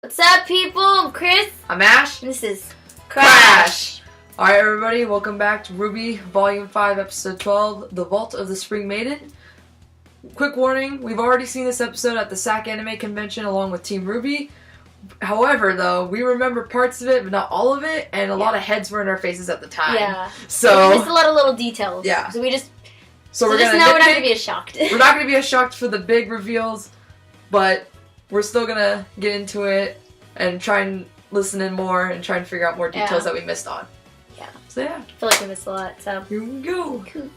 What's up, people? I'm Chris. I'm Ash. And this is Crash. Alright, everybody, welcome back to RWBY Volume 5, Episode 12, The Vault of the Spring Maiden. Quick warning, we've already seen this episode at the SAC Anime Convention along with Team RWBY. However, though, we remember parts of it, but not all of it, and a lot of heads were in our faces at the time. Yeah. So we missed a lot of little details. Yeah. So we just... So we're just now we're not going to be as shocked. We're not going to be as shocked for the big reveals, but we're still going to get into it and try and listen in more and try and figure out more details that we missed on. Yeah. So yeah. I feel like we missed a lot, so... Here we go. Cool.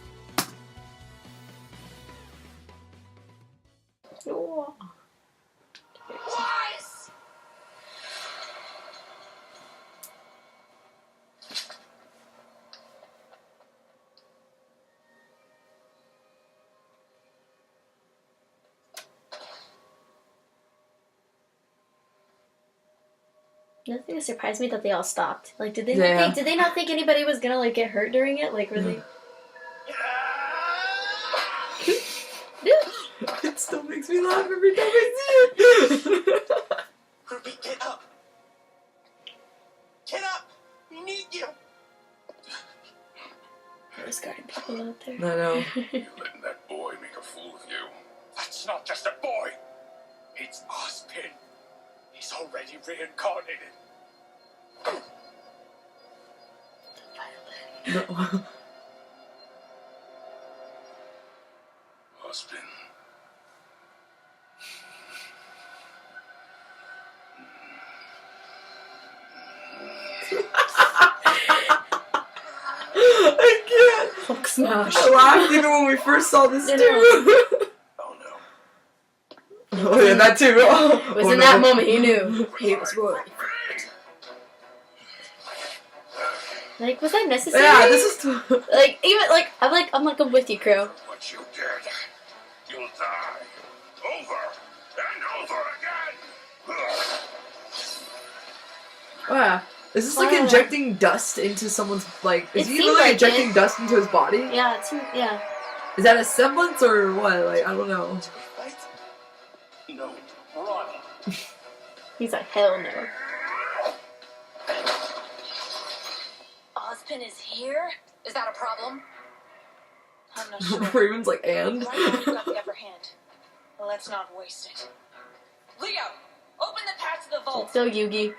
Oh. Nothing that surprised me that they all stopped. Like, did they not think anybody was gonna like get hurt during it? Like, were they? It still makes me laugh every time I see it. RWBY, get up! Get up! We need you! There's guarding people out there. I know. You letting that boy make a fool of you? That's not just a boy! It's Ozpin! He's already reincarnated! No. Husband. I can't. Hulk smash. I laughed even when we first saw this too. Oh no. Oh yeah, that too. It was in that moment he knew he was worried. Like, was that necessary? Yeah, this is like even like I'm with you, Crow. What you did, you'll die. Over and over again. Wow. Is this like injecting dust into someone's It is he seems really like injecting dust into his body? Yeah, it seems, yeah. Is that a semblance or what? Like, I don't know. Right? No. Run! He's like, hell no. Ozpin is here? Is that a problem? I'm not sure. Raven's like, and? Right now we've got the upper hand. Well, let's not waste it. Leo, open the path to the vault. So Yugi.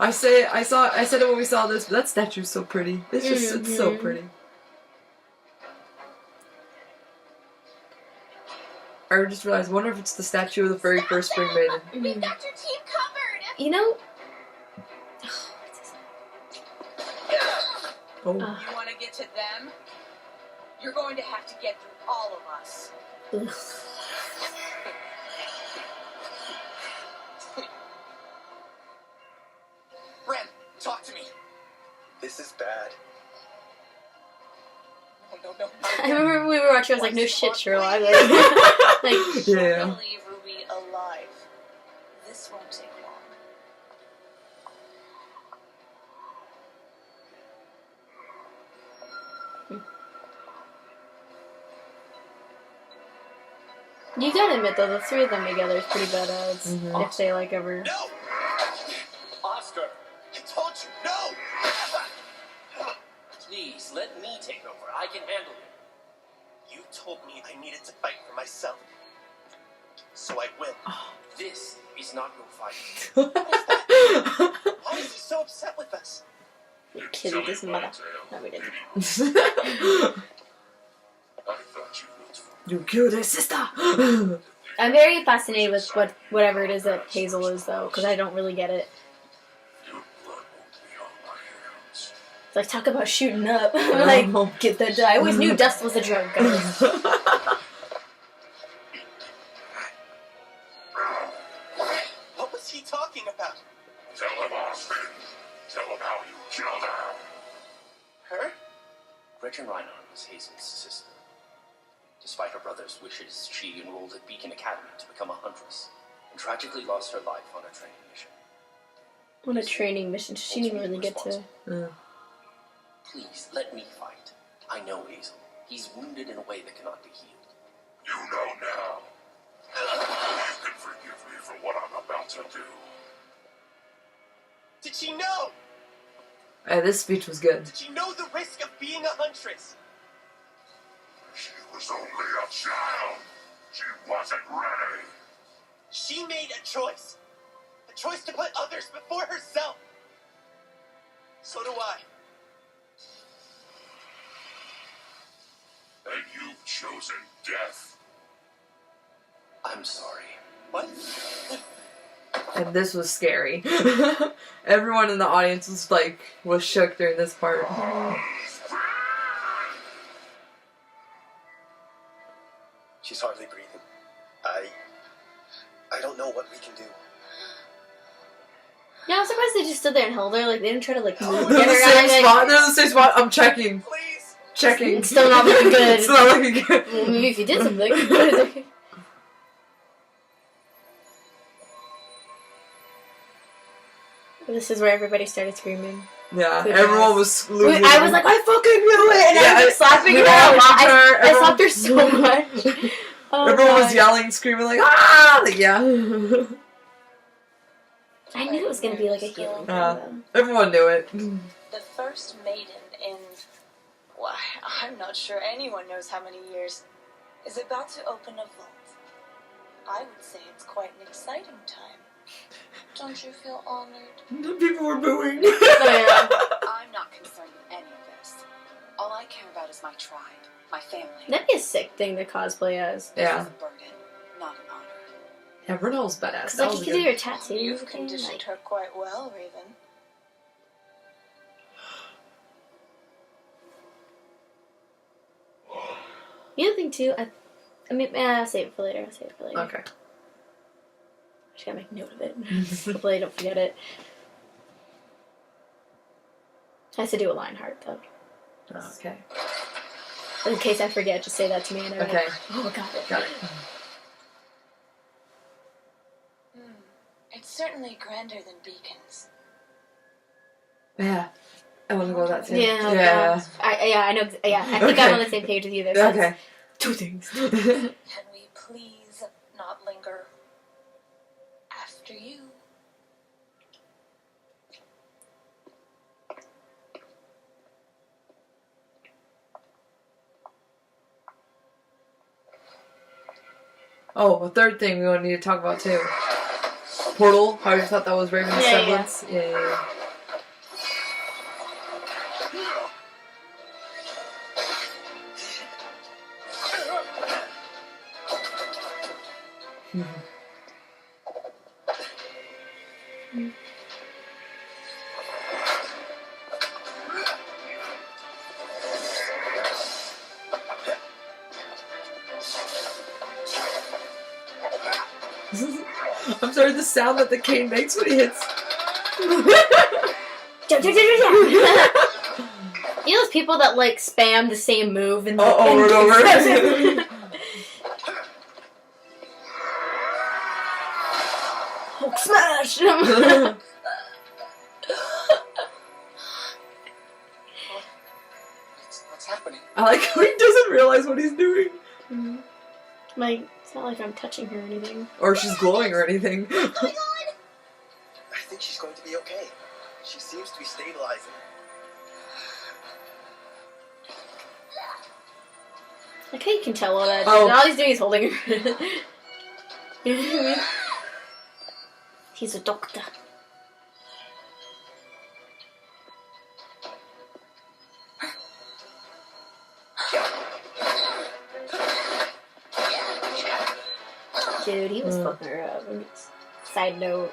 I said it when we saw this, but that statue's so pretty. It's so pretty. I just realized, I wonder if it's the statue of the very first Spring Maiden. We've got your team covered! You know? Oh. You want to get to them? You're going to have to get through all of us. Rem, talk to me. This is bad. No. I remember when we were watching, I was like, no shit, Sherlock. Like, Yeah. Leave RWBY alive. This won't take long. you gotta admit though, the three of them together is pretty badass. If they like ever. No! Oscar, I told you, no! Please, let me take over. I can handle it. You told me I needed to fight for myself. So I will. This is not your fight. Why is he so upset with us? You kidding this mother. No, we didn't. I thought you rooted for You killed his sister! I'm very fascinated with whatever it is that Hazel is though, because I don't really get it. your blood won't be on my hands. It's like, talk about shooting up. Like, get that. I always knew dust was a drug, guys. What was he talking about? Tell him, Austin. Tell him how you killed her. Her? Gretchen Reinhardt was Hazel's assistant. Despite her brother's wishes, she enrolled at Beacon Academy to become a huntress, and tragically lost her life on a training mission. On a training mission. She didn't really get to... Please, let me fight. I know Hazel. He's wounded in a way that cannot be healed. You know now. You can forgive me for what I'm about to do. Did she know? This speech was good. Did she know the risk of being a huntress? She was only a child. She wasn't ready. She made a choice. A choice to put others before herself. So do I. And you've chosen death. I'm sorry. What? And this was scary. Everyone in the audience was shook during this part. She's hardly breathing. I don't know what we can do. Yeah, I'm surprised they just stood there and held her. Like, they didn't try to, like, move. They're Get the her same out, like, spot. They're the same spot. I'm checking. Please. Checking. It's still not looking good. It's not looking good. Well, maybe if you did something. This is where everybody started screaming. Yeah, Good everyone guys. was losing. I was like, I fucking knew it! And I was slapping her. I slapped her so much. Oh, everyone was God. yelling, screaming, like, ah! Like, yeah. I knew it was going to be like a healing thing, though. Everyone knew it. The first maiden in, well, I'm not sure anyone knows how many years, is about to open a vault. I would say it's quite an exciting time. Don't you feel honored? People were booing. I'm not concerned with any of this. All I care about is my tribe, my family. That'd be a sick thing to cosplay as. Yeah. This is a burden, not an honor. Yeah, Brunel was badass. Because, That like, was you could do good. your tattoos. You've and conditioned like, her quite well, Raven. the other thing, too, I mean, I'll save it for later. Okay. Just gotta make a note of it. Hopefully I don't forget it. I have to do a line heart, though. Okay. In case I forget, just say that to me and I Okay. Oh, got it. Got it. It's certainly grander than beacons. Yeah. I want to go with that too. Yeah. Yeah. I know. Yeah, I think Okay. I'm on the same page with you there. So Okay. that's two things. Can we please not linger? After you. Oh, a third thing we need to talk about too. Portal. How you thought that was Raven's Yeah, semblance? Yeah. I'm sorry, the sound that the cane makes when he hits. You know those people that like spam the same move and Over and over. Hulk smash! What's happening? I like how he doesn't realize what he's doing. Like, it's not like I'm touching her or anything. Or she's glowing or anything. I think she's going to be okay. She seems to be stabilizing. Like how you can tell all that. Oh. All he's doing is holding her. You know what I mean? He's a doctor. Dude, he was fucking her up. Side note.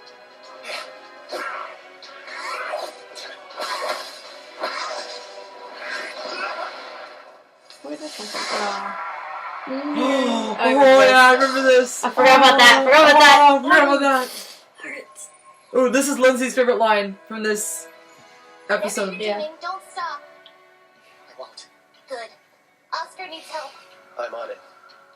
Where did that come from? Oh, I remember yeah, I remember this. I forgot about that. Oh, I forgot about that. Hurts. Oh, this is Lindsay's favorite line from this episode. Yeah. Don't stop. I won't. Good. Oscar needs help. I'm on it.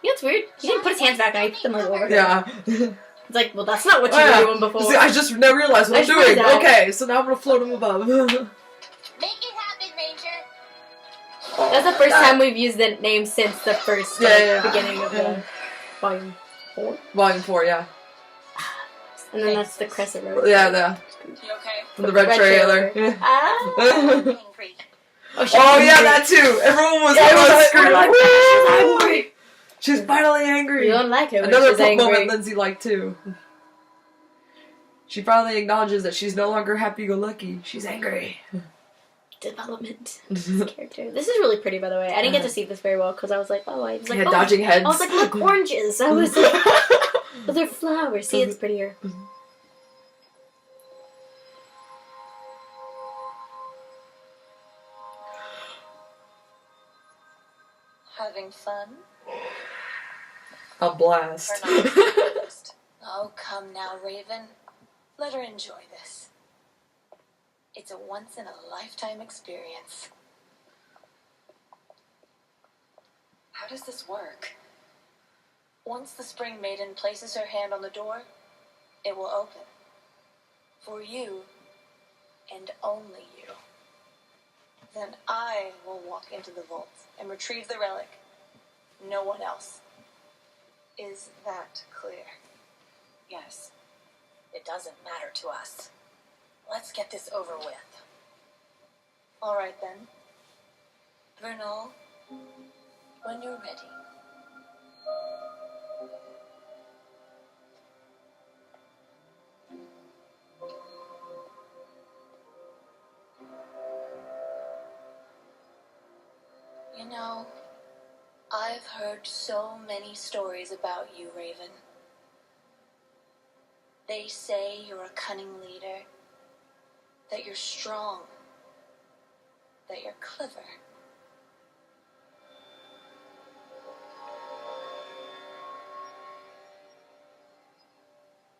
You know what's weird? He didn't put his hands back and he put them like over her. Yeah. It's like, well, that's not what you Oh, yeah. were doing before. See, I just never realized what I I'm just realized doing. that. Okay, so now I'm gonna float him above. Make it happen, Ranger. That's the first time we've used the name since the first beginning of the volume 4. Volume 4, yeah. And then that's the Crescent Road. Yeah, You okay? from the red trailer. Yeah. Ah. Angry. Oh yeah, that too. Everyone was angry. She's finally angry. You don't like her when Another she's angry. moment Lindsay liked too. She finally acknowledges that she's no longer happy-go-lucky. She's angry. Development. This character. This is really pretty, by the way. I didn't get to see this very well because I was like, Dodging heads. I was like, look, oranges. I was like, but they're flowers. See, it's prettier. Having fun? A blast. Oh, come now, Raven. Let her enjoy this. It's a once-in-a-lifetime experience. How does this work? Once the Spring Maiden places her hand on the door, it will open. For you, and only you. Then I will walk into the vault and retrieve the relic. No one else. Is that clear? Yes. It doesn't matter to us. Let's get this over with. All right, then. Vernal, when you're ready. You know, I've heard so many stories about you, Raven. They say you're a cunning leader, that you're strong, that you're clever.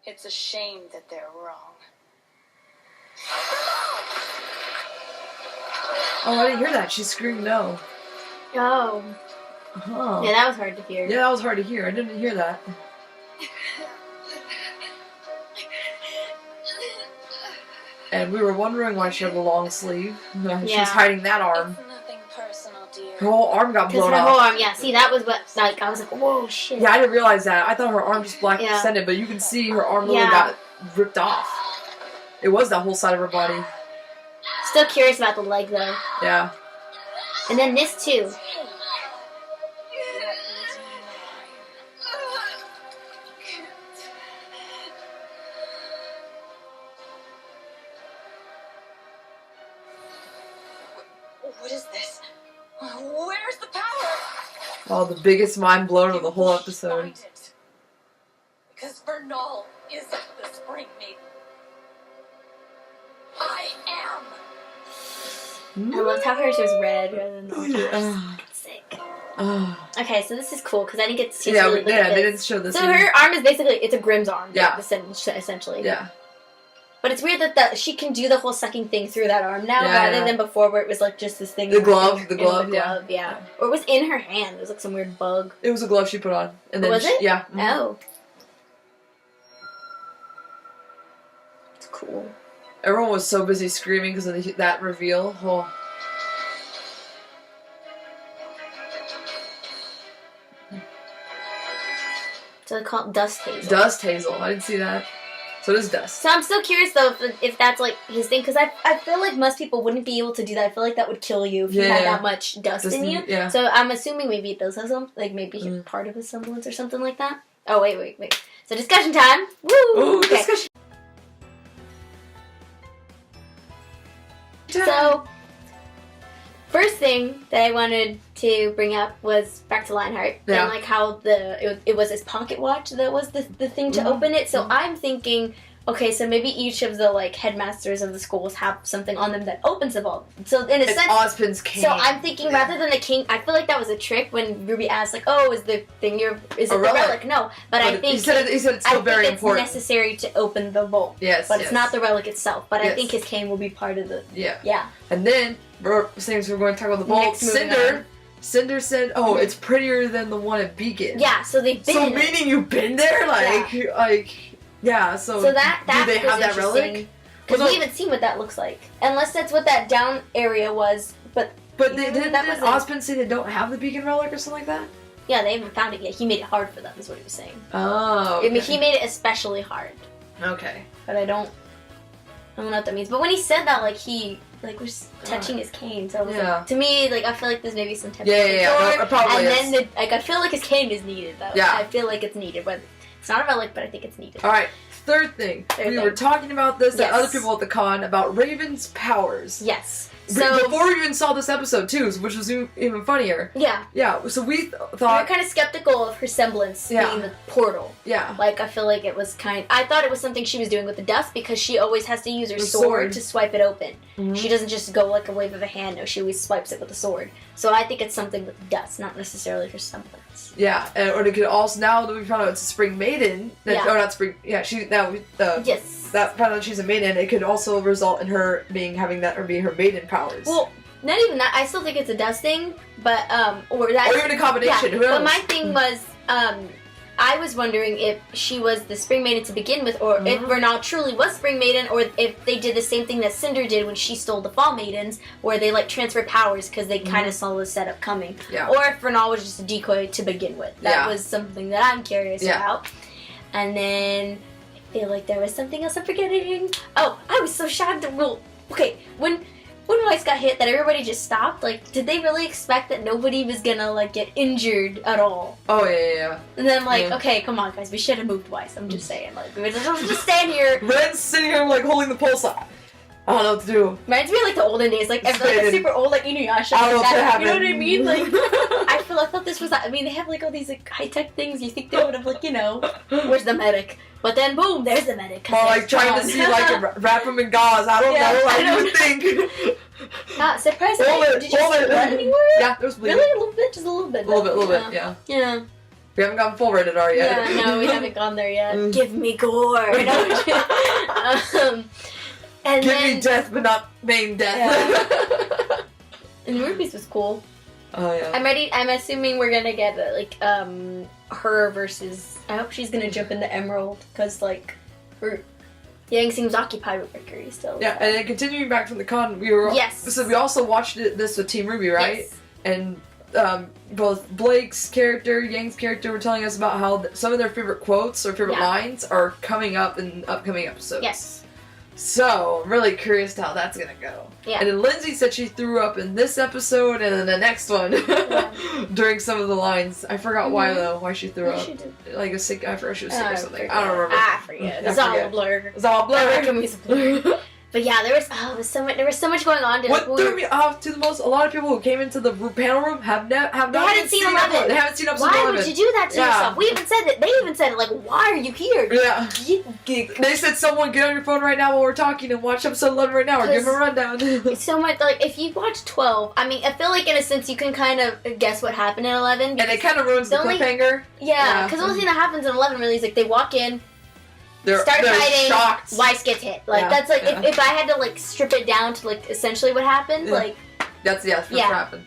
It's a shame that they're wrong. Oh, I didn't hear that. She screamed no. Oh. Oh. Yeah, that was hard to hear. Yeah, that was hard to hear. I didn't hear that. And we were wondering why she had a long sleeve. She was hiding that arm. It's nothing personal, dear. Her whole arm got blown her off. whole arm, yeah. See, that was what, like, I was like, whoa, shit. Yeah, I didn't realize that. I thought her arm just black extended, but you can see her arm literally got ripped off. It was that whole side of her body. Still curious about the leg, though. Yeah. And then this, too. What is this? Where's the power? Oh, the biggest mind blown of the whole episode. Find it. Because Vernal isn't the Spring Maiden. I am. I loved how hers was red rather than orange. Sick. Okay, so this is cool because I didn't get to see they didn't show this. So her arm is basically, it's a Grimm's arm. Yeah. Essentially. Yeah. But it's weird that she can do the whole sucking thing through that arm now, rather than before where it was like just this thing. The glove, yeah. Or it was in her hand. It was like some weird bug. It was a glove she put on. And then was it? Yeah. Mm-hmm. Oh. It's cool. Everyone was so busy screaming because of that reveal. Oh. So they call it Dust Hazel. Dust Hazel. I didn't see that. So it is dust. So I'm still curious though if that's like his thing, because I feel like most people wouldn't be able to do that. I feel like that would kill you if you had that much dust in you. Yeah. So I'm assuming maybe it does have some, like maybe part of a semblance or something like that. Oh wait. So discussion time. Woo! Ooh, okay. Discussion. So first thing that I wanted to bring up was back to Lionheart and like how it was his pocket watch that was the thing to open it. So I'm thinking, okay, so maybe each of the like headmasters of the schools have something on them that opens the vault. So in a sense, Ozpin's cane. So I'm thinking rather than the king, I feel like that was a trick when Ruby asked like, oh, is the thing is it the relic? No, but I think he said it's still very important. It's necessary to open the vault. Yes, but it's not the relic itself. But I think his cane will be part of the. Yeah. And then since we're going to talk about the vault, Cinder said, "Oh, it's prettier than the one at Beacon." Yeah, so they've been. So meaning you've been there, yeah. So do they have that relic? Because we haven't seen what that looks like, unless that's what that down area was. But But Yeah, didn't that was it. Ozpin say they don't have the beacon relic or something like that? Yeah, they haven't found it yet. He made it hard for them, is what he was saying. Oh. Okay. I mean, he made it especially hard. Okay. But I don't know what that means. But when he said that, like, he was touching his cane. So it was like, to me, like, I feel like there's maybe some temptation. Yeah. No, it probably and is. then, I feel like his cane is needed, though. Yeah. I feel like it's needed. But it's not a relic, but I think it's needed. All right. Third thing. We were talking about this Yes. to other people at the con about Raven's powers. Yes. So Before we even saw this episode, too, which was even funnier. yeah. Yeah, so we We were thought... kind of skeptical of her semblance being the portal. Yeah. Like, I feel like it was I thought it was something she was doing with the dust because she always has to use her The sword sword. to swipe it open. Mhm. She doesn't just go like a wave of a hand. No, she always swipes it with a sword. So I think it's something with dust, not necessarily her semblance. Yeah, or it could also, now that we found out it's a Spring Maiden, Yeah. or not Spring, Yes. that found out she's a Maiden, it could also result in her being her Maiden powers. Well, not even that. I still think it's a dust thing, but or that. Or even a combination, who knows? But my thing was, I was wondering if she was the Spring Maiden to begin with, or if Vernal truly was Spring Maiden, or if they did the same thing that Cinder did when she stole the Fall Maidens, where they like transferred powers because they kind of saw the setup coming. Yeah. Or if Vernal was just a decoy to begin with. That was something that I'm curious about. And then I feel like there was something else I'm forgetting. Oh, I was so shocked. Well, okay, when Weiss got hit, that everybody just stopped. Like, did they really expect that nobody was gonna like get injured at all? Oh yeah. And then like, okay, come on, guys, we should have moved Weiss. I'm just saying, like, we just stand here. Ren's sitting here like holding the pulse. I don't know what to do. Reminds me of like the olden days, like a super old like Inuyasha. I don't know Like what that. happened. You know what I mean? Like, I thought this was. I mean, they have like all these like high tech things. You think they would have like where's the medic? But then boom, there's the medic. Or like trying to see like wrap him in gauze. I don't know. I would think. Surprised. Hold it, Did you hold see it. blood anywhere? Yeah, there was bleeding. Really, a little bit, just a little bit. A little bit, yeah. Yeah. We haven't gone full rated R yet. Yeah, no, we haven't gone there yet. Give me gore. And Give then, me death, but not main death. and Ruby's was cool. Oh yeah. I'm ready. I'm assuming we're gonna get like her versus. I hope she's gonna jump into Emerald because like her Yang seems occupied with Mercury still. Yeah, and then continuing back from the con, we also watched this with Team RWBY, right? Yes. And both Blake's character, Yang's character were telling us about how some of their favorite quotes or favorite lines are coming up in upcoming episodes. Yes. So, I'm really curious to how that's gonna go. Yeah. And then Lindsay said she threw up in this episode and then the next one during some of the lines. I forgot why though, why she threw up. She did. Like a sick, I forgot she was sick or something. I don't remember. I forget. It's all a blur. It's all blurred. It's a blur. But yeah, there was so much going on. What threw me off to the most, a lot of people who came into the panel room have not hadn't seen 11. They haven't seen episode Why 11. would you do that to yourself? We even said that. They even said it, like, why are you here? Yeah. They said, someone get on your phone right now while we're talking and watch episode 11 right now or give them a rundown. It's so much, like, if you watch 12, I mean, I feel like in a sense you can kind of guess what happened in 11. And it kind of ruins the cliffhanger. Yeah, because the only thing that happens in 11 really is, like, they walk in, They're fighting, shocked. Weiss gets hit. Like, that's, like, if I had to, like, strip it down to, like, essentially what happened, like... That's what happened.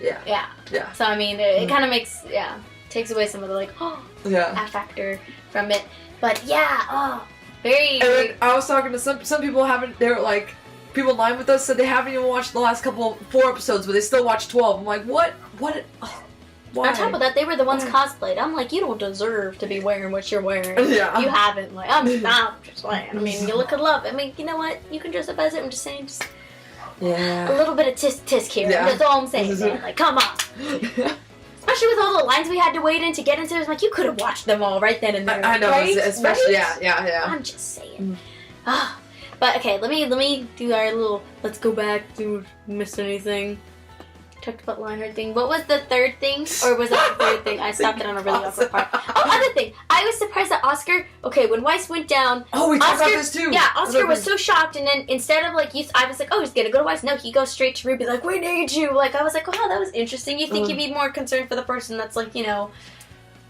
Yeah. Yeah. So, I mean, it kind of makes, takes away some of the, like, factor from it. But, very... And then I was talking to some people they're like, people in line with us said they haven't even watched the last 4 episodes, but they still watched 12. I'm like, what? Why? On top of that, they were the ones cosplayed. I'm like, you don't deserve to be wearing what you're wearing. Yeah. You haven't. Like, I'm just saying. I mean, you look at love. I mean, you know what? You can dress up as it. I'm just saying, just a little bit of tisk here. Yeah. That's all I'm saying, man. Like, come on. Especially with all the lines we had to wait in to get into. It's like, you could have watched them all right then and there. I know, right? especially, right? yeah. I'm just saying. But okay, let me do our little. Let's go back. Do miss anything? Talked about Lionheart thing. What was the third thing? Or was that the third thing? I stopped it on a really awkward part. Oh, other thing. I was surprised that Oscar. Okay, when Weiss went down. Oh, we talked about this too. Yeah, Oscar was so shocked, and then instead of like, I was like, oh, he's gonna go to Weiss. No, he goes straight to RWBY. Like, we need you. Like, I was like, oh, that was interesting. You think you'd be more concerned for the person that's like,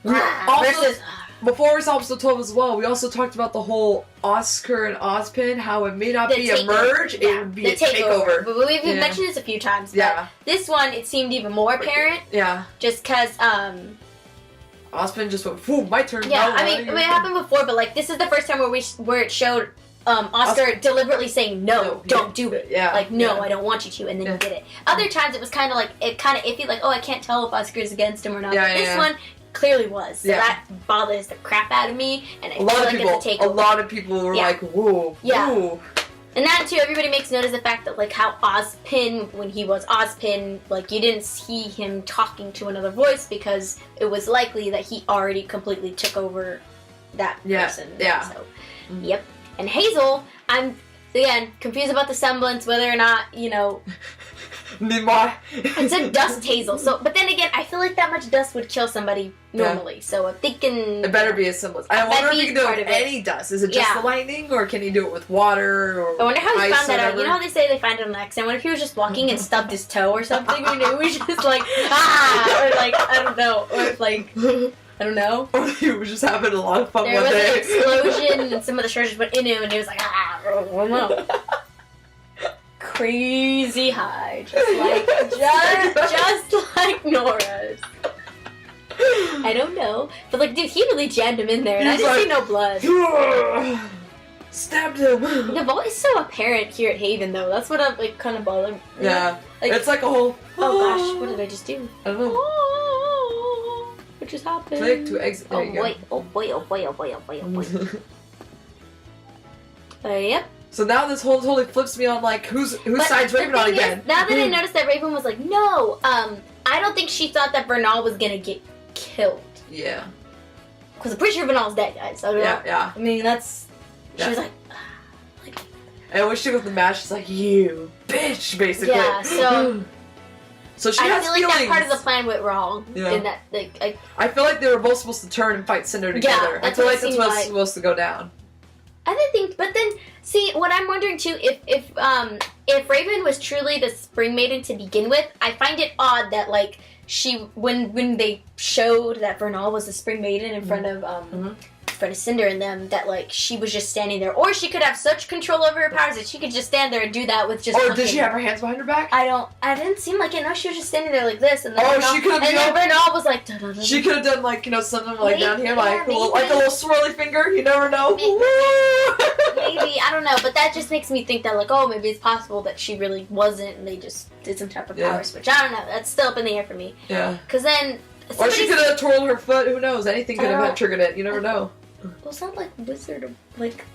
versus. Before we saw episode 12 as well, we also talked about the whole Oscar and Ozpin, how it may not be a merge, it would be a takeover. But we've mentioned this a few times. But this one, it seemed even more apparent. Yeah. Just because, Ozpin just went, "Whoa, my turn." Yeah, I mean, it happened before, but like this is the first time where it showed Oscar deliberately saying, no, don't do it. Yeah. Like, no, I don't want you to, and then he did it. Other times it was kind of like, iffy, like, oh, I can't tell if Oscar's against him or not. Yeah, but this one clearly was. So that bothers the crap out of me, and I feel like it's a takeover. A lot of people were like, whoa. Yeah. Whoa. And that, too, everybody makes note of the fact that, like, how Ozpin, when he was Ozpin, like, you didn't see him talking to another voice because it was likely that he already completely took over that person. Yeah. So, yep. And Hazel, I'm, again, confused about the semblance, whether or not, you know... It's a dust Hazel. So, but then again, I feel like that much dust would kill somebody normally. So I'm thinking... It better be a semblance. I wonder if he can do it with any dust. Is it just the lightning, or can he do it with water, or I wonder how he found that out. Whatever? You know how they say they find it on accident? I wonder if he was just walking and stubbed his toe or something, and it was just like, ah! Or like, I don't know. Or if like... I don't know. Or he was just having a lot of fun there one was day. An explosion, and some of the charges went in him, and he was like, ah! I don't know. Crazy high, just like Nora's. I don't know, but like, dude, he really jammed him in there, and I didn't see no blood. Stabbed him. The voice is so apparent here at Haven, though. That's what I'm like, kind of bothered. Yeah, like, it's like a whole. Oh gosh, what did I just do? I don't know. What just happened? Click to exit. There you go. Oh boy! Yep. So now this whole totally flips me on like whose side's Raven on again. Now that I noticed that Raven was like, no, I don't think she thought that Bernal was gonna get killed. Yeah. Because I'm pretty sure Bernal's dead, guys. So yeah. I mean, that's... She was like... And when she goes to the match, she's like, you bitch, basically. Yeah, so... So she has feelings. I feel like that part of the feelings. plan went wrong. Yeah. In that, like, I feel like they were both supposed to turn and fight Cinder together. that's I feel what like it that's seemed what's like. supposed to go down. I didn't think... But then, see, what I'm wondering, too, if Raven was truly the Spring Maiden to begin with, I find it odd that, like, she... When they showed that Bernal was the Spring Maiden in front of, in front of Cinder and them, that, like, she was just standing there. Or she could have such control over her powers that she could just stand there and do that with just... Or did she have her hands behind her back? I didn't seem like it. No, she was just standing there like this. And then she could have... And then Bernal was like... She could have done, like, you know, something like down here, like, maybe. like a little swirly finger. You never know. Maybe. I don't know. But that just makes me think that, like, oh, maybe it's possible that she really wasn't and they just did some type of power switch. I don't know. That's still up in the air for me. Yeah. Because then... Or she could have twirled her foot. Who knows? Anything could have triggered it. You never know. Well, it's not like Wizard of, like...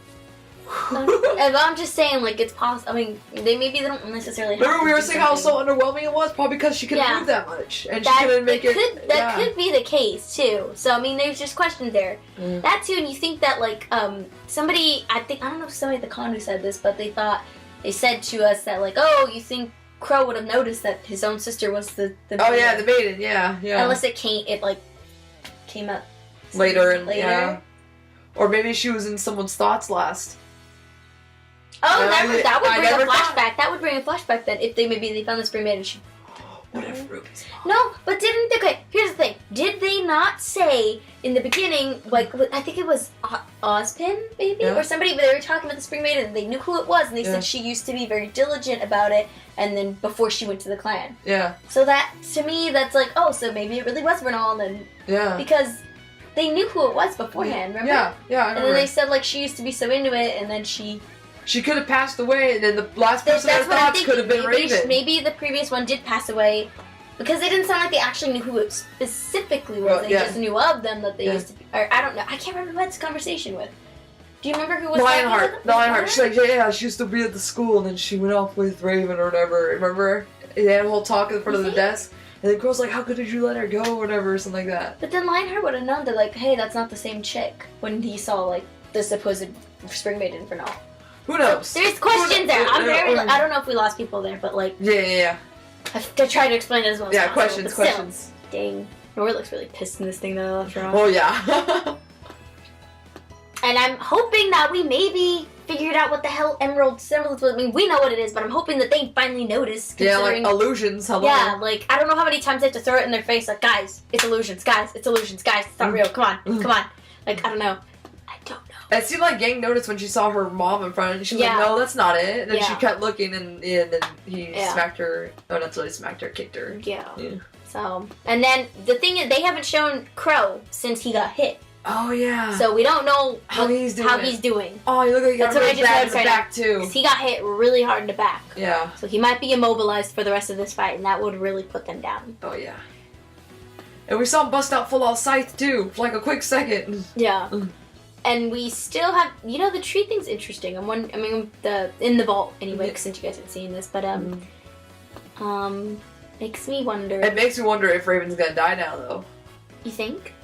And I'm just saying, like, it's possible. I mean, they don't necessarily have Remember to we were do saying how something. so underwhelming it was? Probably because she couldn't move that much. And she couldn't make it... That could be the case, too. So, I mean, there's just questions there. That, too, and you think that, like, somebody... I don't know if somebody at the con who said this, but they said to us that, like, oh, you think Crow would have noticed that his own sister was the Oh, yeah, the Maiden, yeah. Unless it came up later. Yeah. Or maybe she was in someone's thoughts last. Oh, that would bring a flashback. That would bring a flashback then if they found the Spring Maiden. What if Ruby's mom? No, but here's the thing. Did they not say in the beginning, like, I think it was Ozpin, maybe? Yeah. Or somebody, but they were talking about the Spring Maiden and they knew who it was and they said she used to be very diligent about it and then before she went to the clan. Yeah. So that, to me, that's like, oh, so maybe it really was Bernal and then... Yeah. Because they knew who it was beforehand, remember? Yeah, I remember. And then they said, like, she used to be so into it and then she... She could have passed away, and then the last person in her thoughts could have been Raven. Maybe the previous one did pass away, because they didn't sound like they actually knew who it specifically was. They just knew of them, that they used to be... Or, I don't know. I can't remember who I had this conversation with. Do you remember who was... Lionheart. She's like, yeah, she used to be at the school, and then she went off with Raven or whatever. Remember? They had a whole talk in front of the desk, and the girl's like, how did you let her go, or whatever, or something like that. But then Lionheart would have known that, like, hey, that's not the same chick, when he saw, like, the supposed Spring Maiden for now. Who knows? So there's questions there. I don't know if we lost people there, but like... Yeah. I've tried to explain it as well as possible. Questions. Dang. Nora looks really pissed in this thing that I left her on. Oh, yeah. And I'm hoping that we maybe figured out what the hell Emerald semblance was. I mean, we know what it is, but I'm hoping that they finally noticed. Yeah, like illusions. Hello. Yeah, like, I don't know how many times I have to throw it in their face, like, guys, it's illusions, guys, it's illusions, guys, it's not real, come on. Like, I don't know. It seemed like Yang noticed when she saw her mom in front, and she was like, no, that's not it. And then she kept looking, and then he smacked her. Oh, not really smacked her, kicked her. Yeah. So, and then the thing is, they haven't shown Crow since he got hit. Oh yeah. So we don't know how he's doing. Oh, you look like he got really bad in the back too. Because he got hit really hard in the back. Yeah. So he might be immobilized for the rest of this fight, and that would really put them down. Oh yeah. And we saw him bust out full out scythe too, for like a quick second. Yeah. And we still have, the tree thing's interesting. In the vault anyway, since you guys haven't seen this, but makes me wonder. It makes me wonder if Raven's gonna die now, though. You think?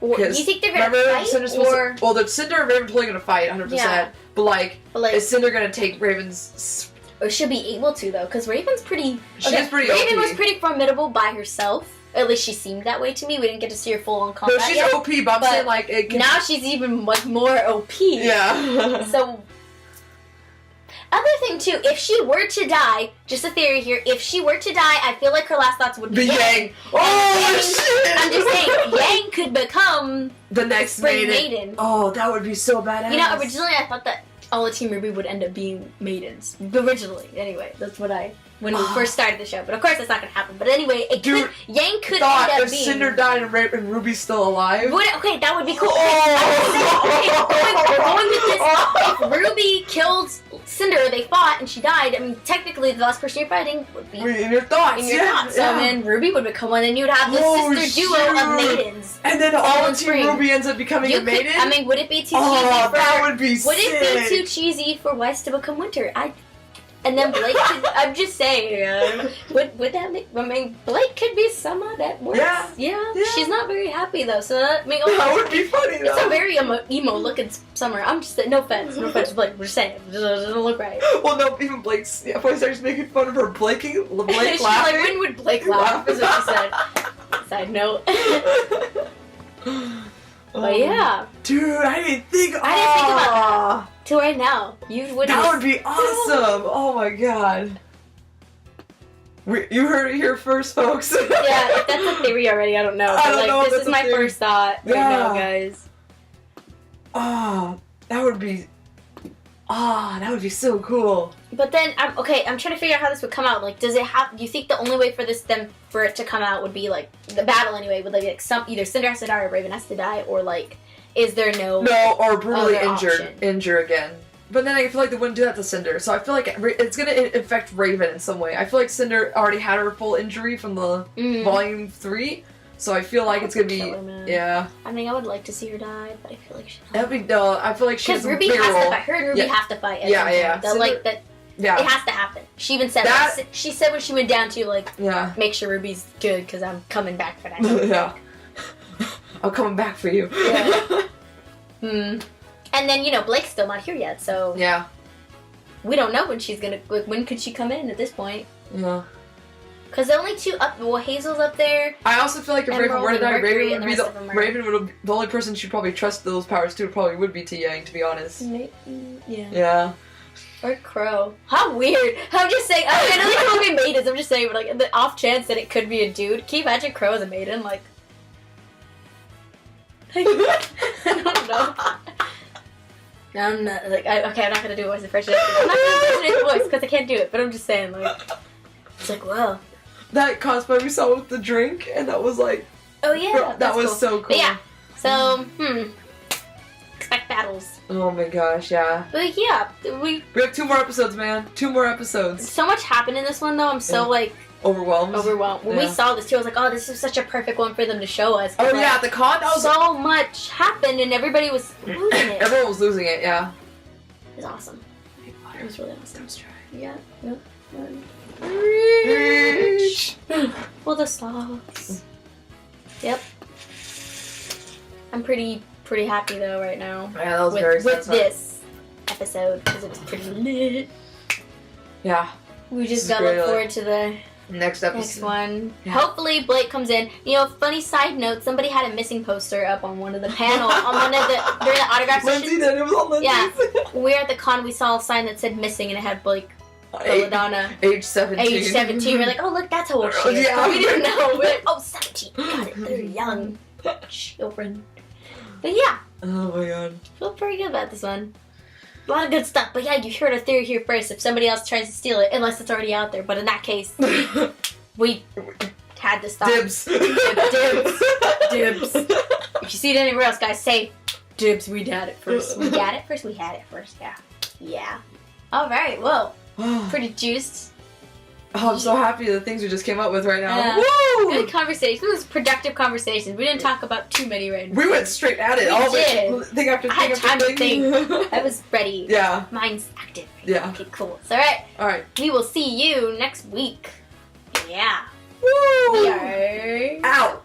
Or do you think they're gonna fight? Well, the Cinder and Raven totally gonna fight, 100%. Yeah. But like, is Cinder gonna take Raven's? Or should be able to though, because Raven's pretty. She's pretty. Raven OP. was pretty formidable by herself. At least she seemed that way to me. We didn't get to see her full on combat. No, she's yet, OP, but I'm saying like it can... now she's even much more OP. Yeah. So. Other thing too, if she were to die, just a theory here, if she were to die, I feel like her last thoughts would be Yang. Oh shit! I'm just saying, Yang could become the next Spring Maiden. Oh, that would be so badass. Originally I thought that all of Team RWBY would end up being maidens. Originally, anyway, that's what when we first started the show. But of course that's not gonna happen. But anyway, Yang could end up if being. Cinder died and Ruby's still alive. Okay, that would be cool. Going with this, if RWBY killed Cinder, they fought and she died. I mean, technically the last person you're fighting would be in your thoughts. So then RWBY would become one, and you'd have the sister duo of maidens. And then all of Team RWBY ends up becoming a maiden. I mean, would it be too cheesy? That would be sick. Would it be too cheesy for Weiss to become Winter? And then Blake could, I'm just saying, would that make, Blake could be someone that works. Yeah. She's not very happy though, so that would be funny though. It's a very emo looking summer. I'm just saying, no offense, Blake, we're just saying, it doesn't look right. Well, no, even Blake's, voice actor's making fun of her Blake She's laughing. like, when would Blake laugh, is what she said. Side note. But yeah. Dude, I didn't think about that. Till right now. You would. That would be awesome. Oh my god. You heard it here first, folks. Yeah, if that's a theory already, I don't know. But I don't know. This is my first thought right now, guys. That would be so cool. But then, I'm trying to figure out how this would come out. Like, do you think the only way for it to come out would be, like, the battle anyway, would, like, either Cinder has to die or Raven has to die, or, like, is there no or brutally option? injure again. But then I feel like they wouldn't do that to Cinder, so I feel like it's gonna affect Raven in some way. I feel like Cinder already had her full injury from the Volume 3, so I feel like it's gonna be I mean, I would like to see her die, but I feel like she's I feel like she's because RWBY has to fight. Her and RWBY have to fight. It has to happen. She even said that. She said when she went down to make sure RWBY's good because I'm coming back for that. Yeah. I'm coming back for you. Yeah. And then, Blake's still not here yet, so... Yeah. We don't know when she's gonna... When could she come in at this point? Yeah. Because the only two up... Well, Hazel's up there. I also feel like if Raven were to die, Raven would be the only person she'd probably trust those powers to probably would be to Yang, to be honest. Yeah. Yeah. Or Crow. How weird. I'm just saying... I know they call me maidens, I'm just saying, but, like, the off chance that it could be a dude. Can you imagine Crow as a maiden? Like... I don't know. I'm not I'm not gonna do a voice impression. I'm not gonna do a voice because I can't do it. But I'm just saying, like, it's like, wow. That cosplay we saw with the drink, and that was like, oh yeah, that was cool. So cool. But yeah, so expect battles. Oh my gosh, yeah. But yeah, we have 2 more episodes, man. 2 more episodes. So much happened in this one, though. I'm so like. Overwhelmed. When we saw this too, I was like, oh, this is such a perfect one for them to show us. Oh yeah, at the con, so much happened and everybody was losing it. Everyone was losing it, yeah. It was awesome. It was really awesome. Yeah. Reach. Well, the stars. Yep. I'm pretty happy though right now. Yeah, that was very with this episode because it was pretty lit. Yeah. We just gotta look forward to the next episode. Next one. Yeah. Hopefully Blake comes in. Funny side note, somebody had a missing poster up on one of the panels during the autograph session. Lindsay did, it was on Lindsay. Yeah. We were at the con, we saw a sign that said missing and it had Blake Belladonna. Age 17. Age 17. We're like, oh look, that's how old she is. Yeah. We didn't know. We're like, oh, 17. Got it. They're young children. But yeah. Oh my god. Feel pretty good about this one. A lot of good stuff, but yeah, you heard our theory here first. If somebody else tries to steal it, unless it's already out there, but in that case, we had to stop. Dibs. Dibs. if you see it anywhere else, guys, say, dibs, we had it first. We had it first? We had it first, yeah. Yeah. Alright, well, pretty juiced. Oh, I'm so happy the things we just came up with right now. Yeah. Woo! Good conversation. It was productive conversations. We didn't talk about too many random We went straight at it. We All did. the thing after I thing had after time to thing. I was ready. Yeah. Mine's active. Yeah. Okay, cool. So, alright. Alright. We will see you next week. Yeah. Woo! We are Out.